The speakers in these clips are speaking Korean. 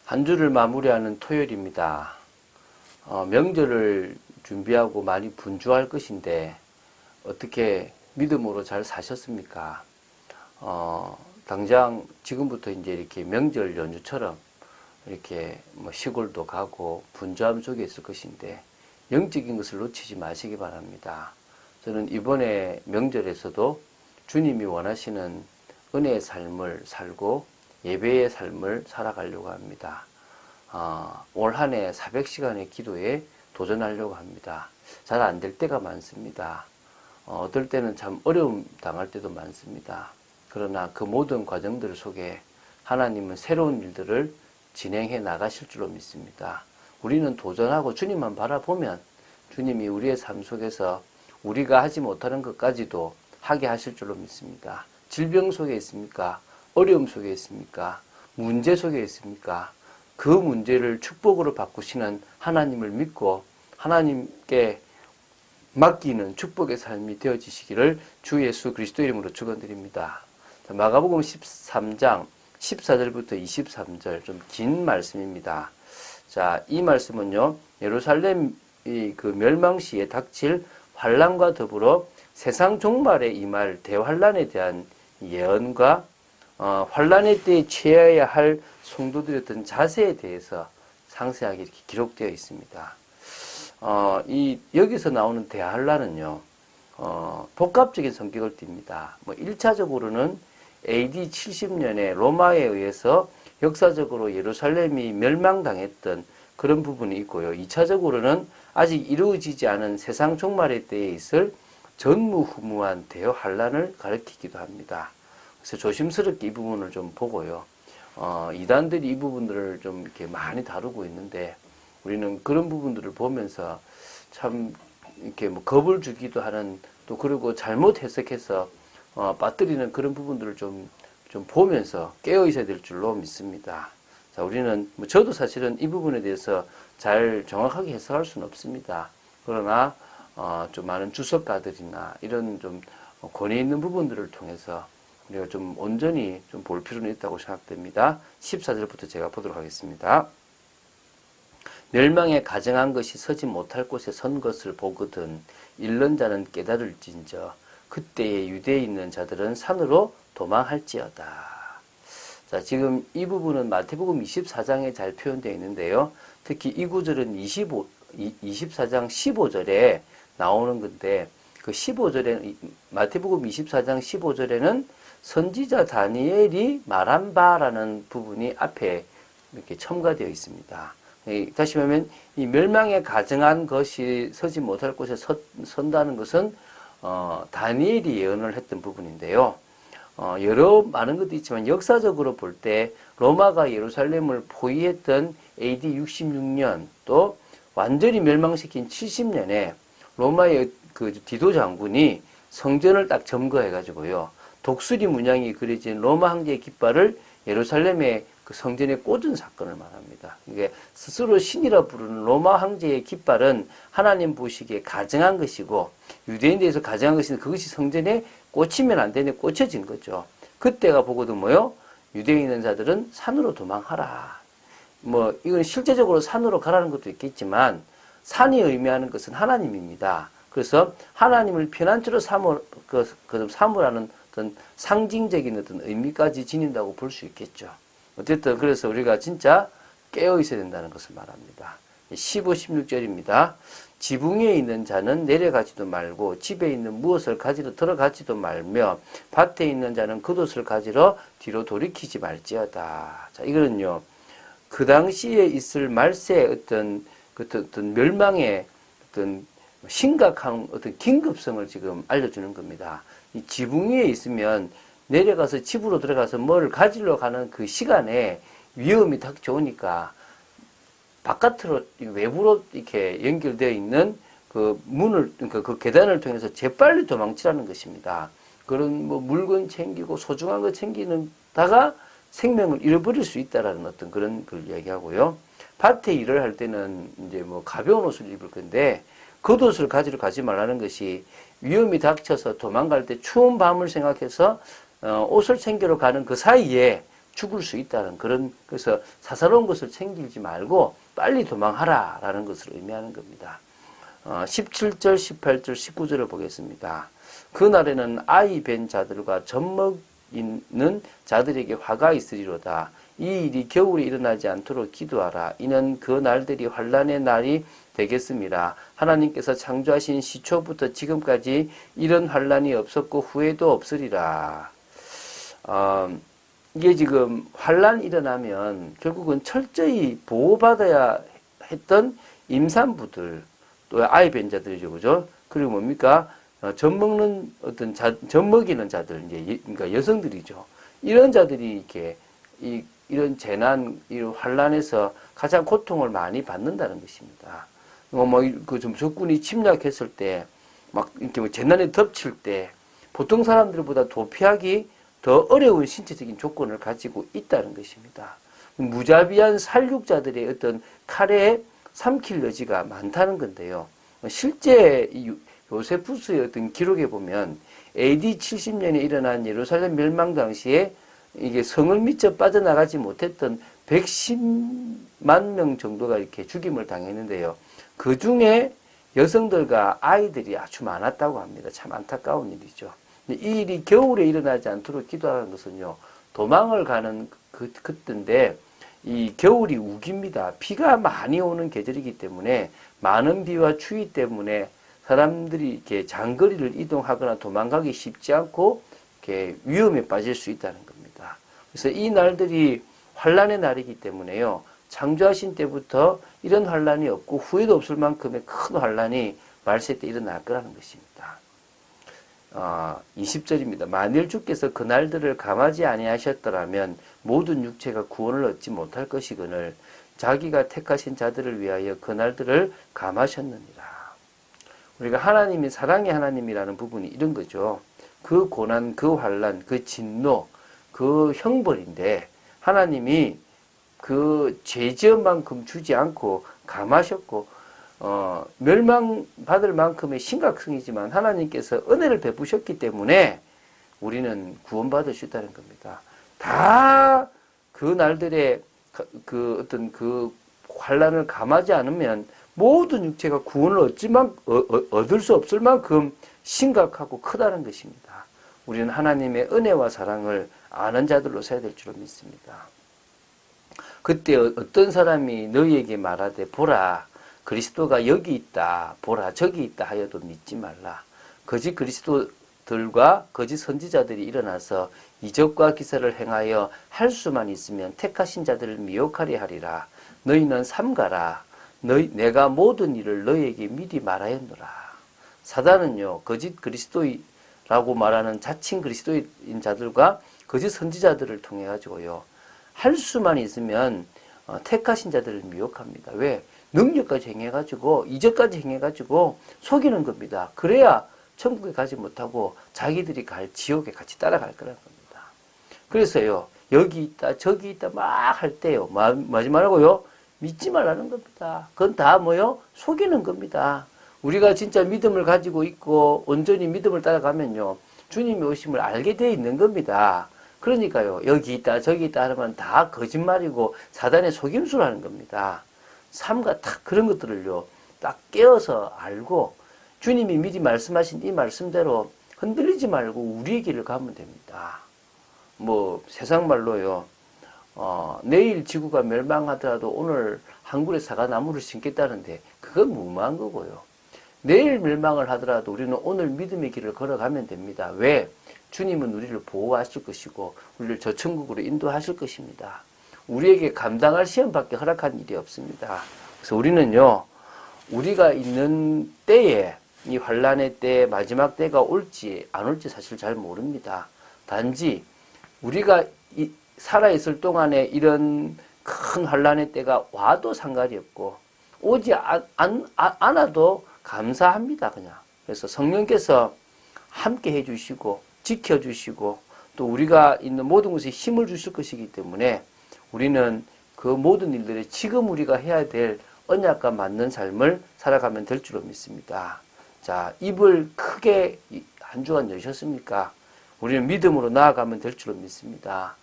한 주를 마무리하는 토요일입니다. 명절을 준비하고 많이 분주할 것인데 어떻게 믿음으로 잘 사셨습니까? 당장 지금부터 이제 이렇게 명절 연휴처럼 이렇게 뭐 시골도 가고 분주함 속에 있을 것인데 영적인 것을 놓치지 마시기 바랍니다. 저는 이번에 명절에서도 주님이 원하시는 은혜의 삶을 살고 예배의 삶을 살아가려고 합니다. 올 한 해 400시간의 기도에 도전하려고 합니다. 잘 안 될 때가 많습니다. 어떨 때는 참 어려움 당할 때도 많습니다. 그러나 그 모든 과정들 속에 하나님은 새로운 일들을 진행해 나가실 줄로 믿습니다. 우리는 도전하고 주님만 바라보면 주님이 우리의 삶 속에서 우리가 하지 못하는 것까지도 하게 하실 줄로 믿습니다. 질병 속에 있습니까? 어려움 속에 있습니까? 문제 속에 있습니까? 그 문제를 축복으로 바꾸시는 하나님을 믿고 하나님께 맡기는 축복의 삶이 되어지시기를 주 예수 그리스도 이름으로 축원드립니다. 마가복음 13장 14절부터 23절 좀 긴 말씀입니다. 자, 이 말씀은요, 예루살렘이 그 멸망시에 닥칠 환란과 더불어 세상 종말에 임할 대환란에 대한 예언과 환란의 때에 취해야 할 성도들의 어떤 자세에 대해서 상세하게 이렇게 기록되어 있습니다. 여기서 나오는 대환란은요, 복합적인 성격을 띱니다. 1차적으로는 AD 70년에 로마에 의해서 역사적으로 예루살렘이 멸망당했던 그런 부분이 있고요. 2차적으로는 아직 이루어지지 않은 세상 종말의 때에 있을 전무후무한 대환란을 가리키기도 합니다. 그래서 조심스럽게 이 부분을 좀 보고요. 이단들이 이 부분들을 좀 이렇게 많이 다루고 있는데 우리는 그런 부분들을 보면서 참 이렇게 뭐 겁을 주기도 하는 또 그리고 잘못 해석해서 빠뜨리는 그런 부분들을 좀 보면서 깨어 있어야 될 줄로 믿습니다. 자, 우리는 저도 사실은 이 부분에 대해서 잘 정확하게 해석할 수는 없습니다. 그러나 좀 많은 주석가들이나 이런 좀 권위 있는 부분들을 통해서 우리가 좀 온전히 좀 볼 필요는 있다고 생각됩니다. 14절부터 제가 보도록 하겠습니다. 멸망에 가정한 것이 서지 못할 곳에 선 것을 보거든 잃는 자는 깨달을진저 그때에 유대에 있는 자들은 산으로 도망할지어다. 자, 지금 이 부분은 마태복음 24장에 잘 표현되어 있는데요. 특히 이 구절은 24장 15절에 나오는 건데 그 15절에 마태복음 24장 15절에는 선지자 다니엘이 말한 바라는 부분이 앞에 이렇게 첨가되어 있습니다. 다시 말하면 이 멸망에 가정한 것이 서지 못할 곳에 선다는 것은 다니엘이 예언을 했던 부분인데요. 여러 많은 것도 있지만 역사적으로 볼 때 로마가 예루살렘을 포위했던 AD 66년 또 완전히 멸망시킨 70년에 로마의 그 디도 장군이 성전을 딱 점거해가지고요. 독수리 문양이 그려진 로마 황제의 깃발을 예루살렘의 그 성전에 꽂은 사건을 말합니다. 이게 스스로 신이라 부르는 로마 황제의 깃발은 하나님 보시기에 가증한 것이고 유대인들에서 가증한 것인데 그것이 성전에 꽂히면 안 되는데 꽂혀진 거죠. 그때가 보거든 뭐요? 유대에 있는 자들은 산으로 도망하라. 이건 실제적으로 산으로 가라는 것도 있겠지만 산이 의미하는 것은 하나님입니다. 그래서 하나님을 피난처로 삼으라는 어떤 상징적인 어떤 의미까지 지닌다고 볼 수 있겠죠. 어쨌든 그래서 우리가 진짜 깨어 있어야 된다는 것을 말합니다. 15, 16절입니다. 지붕 위에 있는 자는 내려가지도 말고 집에 있는 무엇을 가지러 들어가지도 말며 밭에 있는 자는 겉옷을 가지러 뒤로 돌이키지 말지어다. 자, 이거는요. 그 당시에 있을 말세의 어떤 멸망의 어떤 심각한 어떤 긴급성을 지금 알려주는 겁니다. 이 지붕 위에 있으면 내려가서 집으로 들어가서 뭘 가지러 가는 그 시간에 위험이 닥쳐오니까 바깥으로 외부로 이렇게 연결되어 있는 그 문을 그 계단을 통해서 재빨리 도망치라는 것입니다. 그런 물건 챙기고 소중한 거 챙기는 다가 생명을 잃어버릴 수 있다라는 어떤 그런 걸 이야기하고요. 밭에 일을 할 때는 이제 가벼운 옷을 입을 건데 겉옷을 가지러 가지 말라는 것이 위험이 닥쳐서 도망갈 때 추운 밤을 생각해서 옷을 챙기러 가는 그 사이에 죽을 수 있다는 그래서 사사로운 것을 챙기지 말고 빨리 도망하라라는 것을 의미하는 겁니다. 17절, 18절, 19절을 보겠습니다. 그날에는 아이 뵌 자들과 젖먹 있는 자들에게 화가 있으리로다. 이 일이 겨울에 일어나지 않도록 기도하라. 이는 그 날들이 환난의 날이 되겠습니다. 하나님께서 창조하신 시초부터 지금까지 이런 환난이 없었고 후에도 없으리라. 이게 지금 환난이 일어나면 결국은 철저히 보호받아야 했던 임산부들, 또 아이 뵌 자들이죠, 그죠? 그리고 뭡니까? 젖먹는 젖먹이는 자들, 이제 그러니까 여성들이죠. 이런 자들이 이렇게 이런 재난, 이런 환난에서 가장 고통을 많이 받는다는 것입니다. 좀 적군이 침략했을 때, 막 이렇게 재난에 덮칠 때, 보통 사람들보다 도피하기 더 어려운 신체적인 조건을 가지고 있다는 것입니다. 무자비한 살육자들의 어떤 칼에 삼킬 여지가 많다는 건데요. 실제 요세푸스의 어떤 기록에 보면 AD 70년에 일어난 예루살렘 멸망 당시에 이게 성을 미쳐 빠져나가지 못했던 110만 명 정도가 이렇게 죽임을 당했는데요. 그 중에 여성들과 아이들이 아주 많았다고 합니다. 참 안타까운 일이죠. 이 일이 겨울에 일어나지 않도록 기도하는 것은요, 도망을 가는 그때인데, 이 겨울이 우기입니다. 비가 많이 오는 계절이기 때문에, 많은 비와 추위 때문에 사람들이 이렇게 장거리를 이동하거나 도망가기 쉽지 않고, 이렇게 위험에 빠질 수 있다는 겁니다. 그래서 이 날들이 환난의 날이기 때문에요, 창조하신 때부터 이런 환난이 없고 후에도 없을 만큼의 큰 환난이 말세 때 일어날 거라는 것입니다. 20절입니다. 만일 주께서 그 날들을 감하지 아니하셨더라면 모든 육체가 구원을 얻지 못할 것이거늘 자기가 택하신 자들을 위하여 그 날들을 감하셨느니라. 우리가 하나님이 사랑의 하나님이라는 부분이 이런 거죠. 그 고난, 그 환난, 그 진노, 그 형벌인데 하나님이 그 죄 지은 만큼 주지 않고 감하셨고 멸망받을 만큼의 심각성이지만 하나님께서 은혜를 베푸셨기 때문에 우리는 구원받을 수 있다는 겁니다. 다 그 날들의 어떤 그 환난을 감하지 않으면 모든 육체가 구원을 얻을 수 없을 만큼 심각하고 크다는 것입니다. 우리는 하나님의 은혜와 사랑을 아는 자들로 서야 될 줄로 믿습니다. 그때 어떤 사람이 너희에게 말하되 보라 그리스도가 여기 있다 보라 저기 있다 하여도 믿지 말라. 거짓 그리스도들과 거짓 선지자들이 일어나서 이적과 기사를 행하여 할 수만 있으면 택하신 자들을 미혹하려 하리라. 너희는 삼가라. 내가 모든 일을 너희에게 미리 말하였노라. 사단은요 거짓 그리스도라고 말하는 자칭 그리스도인 자들과 거짓 선지자들을 통해 가지고요 할 수만 있으면 택하신 자들을 미혹합니다. 왜? 능력까지 행해가지고 이적까지 행해가지고 속이는 겁니다. 그래야 천국에 가지 못하고 자기들이 갈 지옥에 같이 따라갈 거라는 겁니다. 그래서요 여기 있다 저기 있다 막 할 때요 마지막으로요 믿지 말라는 겁니다. 그건 다 뭐요? 속이는 겁니다. 우리가 진짜 믿음을 가지고 있고 온전히 믿음을 따라가면요 주님의 오심을 알게 되어 있는 겁니다. 그러니까요 여기 있다 저기 있다 하면 다 거짓말이고 사단의 속임수라는 겁니다. 삶과 딱 그런 것들을요 딱 깨어서 알고 주님이 미리 말씀하신 이 말씀대로 흔들리지 말고 우리의 길을 가면 됩니다. 뭐 세상 말로요 내일 지구가 멸망하더라도 오늘 한 그루 사과나무를 심겠다는데 그건 무모한 거고요. 내일 멸망을 하더라도 우리는 오늘 믿음의 길을 걸어가면 됩니다. 왜? 주님은 우리를 보호하실 것이고 우리를 저 천국으로 인도하실 것입니다. 우리에게 감당할 시험밖에 허락한 일이 없습니다. 그래서 우리는요 우리가 있는 때에 이 환난의 때 마지막 때가 올지 안 올지 사실 잘 모릅니다. 단지 우리가 살아있을 동안에 이런 큰 환난의 때가 와도 상관이 없고 오지 않아도 감사합니다. 그냥. 그래서 성령께서 함께 해주시고 지켜주시고 또 우리가 있는 모든 것에 힘을 주실 것이기 때문에 우리는 그 모든 일들에 지금 우리가 해야 될 언약과 맞는 삶을 살아가면 될 줄로 믿습니다. 자, 입을 크게 한 주간 여셨습니까? 우리는 믿음으로 나아가면 될 줄로 믿습니다.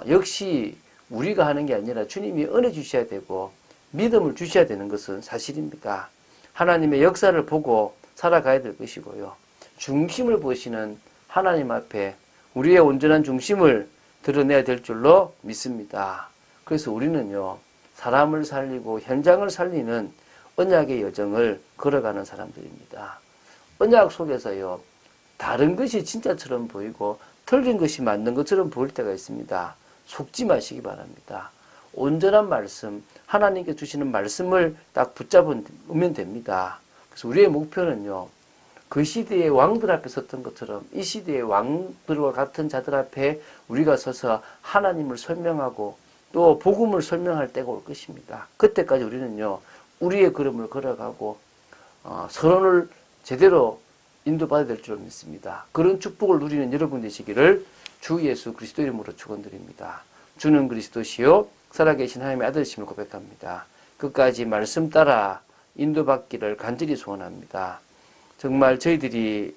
역시 우리가 하는 게 아니라 주님이 은혜 주셔야 되고 믿음을 주셔야 되는 것은 사실입니다. 하나님의 역사를 보고 살아가야 될 것이고요. 중심을 보시는 하나님 앞에 우리의 온전한 중심을 드러내야 될 줄로 믿습니다. 그래서 우리는요, 사람을 살리고 현장을 살리는 언약의 여정을 걸어가는 사람들입니다. 언약 속에서요, 다른 것이 진짜처럼 보이고 틀린 것이 맞는 것처럼 보일 때가 있습니다. 속지 마시기 바랍니다. 온전한 말씀, 하나님께 주시는 말씀을 딱 붙잡으면 됩니다. 그래서 우리의 목표는요, 그 시대의 왕들 앞에 섰던 것처럼 이 시대의 왕들과 같은 자들 앞에 우리가 서서 하나님을 설명하고 또 복음을 설명할 때가 올 것입니다. 그때까지 우리는요, 우리의 걸음을 걸어가고 서론을 제대로 인도받아야 될 줄 믿습니다. 그런 축복을 누리는 여러분 되시기를 주 예수 그리스도 이름으로 축원드립니다. 주는 그리스도시요 살아계신 하나님의 아들이심을 고백합니다. 끝까지 말씀 따라 인도받기를 간절히 소원합니다. 정말 저희들이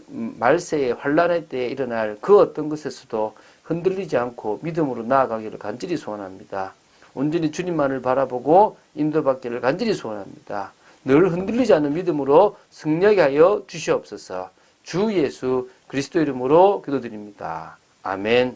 말세의 환란의 때에 일어날 그 어떤 것에서도 흔들리지 않고 믿음으로 나아가기를 간절히 소원합니다. 온전히 주님만을 바라보고 인도받기를 간절히 소원합니다. 늘 흔들리지 않는 믿음으로 승리하게 하여 주시옵소서. 주 예수 그리스도 이름으로 기도드립니다. 아멘.